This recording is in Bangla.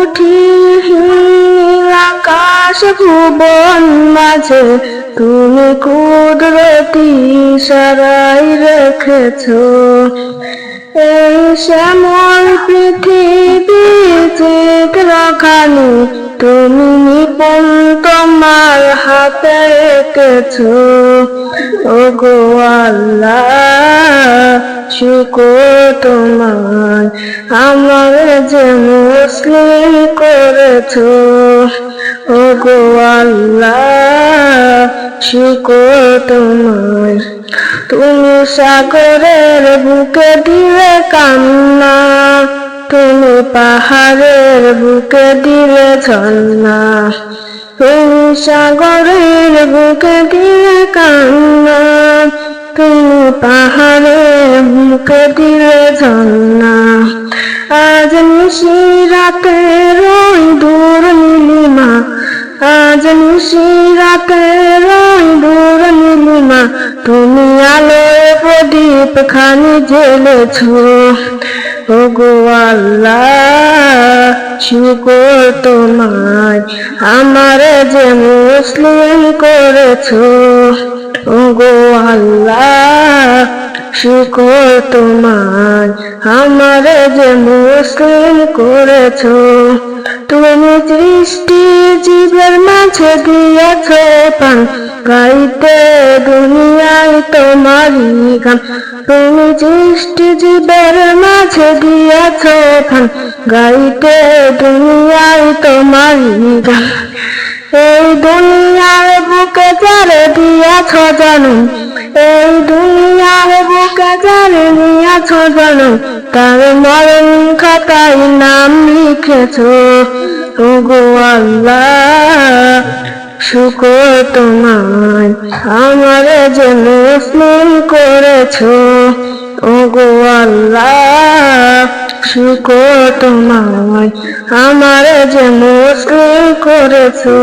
কুঠিহীন আকাশ ভুবন মাঝে তুমি কুদরতি ইশারায় রেখেছো এই শ্যামল পৃথিবীতে রাখানি তুমি নিপুণ তোমার হাতে এঁকেছো ওগো আল্লাহ শুকর তোমার আমার যে মুসলিম করেছো ওগো আল্লাহ শুকর তোমার তুমি সাগরের বুকে দিলে কান্না তুমি পাহাড়ের বুকে দিলে ঝর্ণা তুমি সাগরের বুকে দিলে কান্না তুমি পাহাড়ের বুকে দিলে ঝর্ণা আজ নিশিরাতের ওই দূর নীলিমা আজ নিশিরাতের ওই দূর নীলিমা তুমি আলোয় প্রদীপ খানি জ্বেলেছো ওগো আল্লাহ শুকর তোমার আমার যে মুসলিম করেছো ওগো আল্লাহ শুকর তোমার আমার যে মুসলিম করেছো তুমি সৃষ্টি জীবের মাঝে দিয়েছো পান গাইতে দুনিয়ায় তোমারই গান তুমি সৃষ্টি জীবের মাঝে দিয়েছো পান গাইতে দুনিয়ায় তোমারই গান এই দুনিয়ার বুকে যারে দিয়েছো জানো এই দুনিয়ার বুকে যারে দিয়েছো জানো তার মরণ খাতায় নাম লিখেছো ওগো আল্লাহ শুকর তোমার আমার যে মুসলিম করেছো ওগো আল্লাহ শুকর তোমার আমার যে মুসলিম করেছো।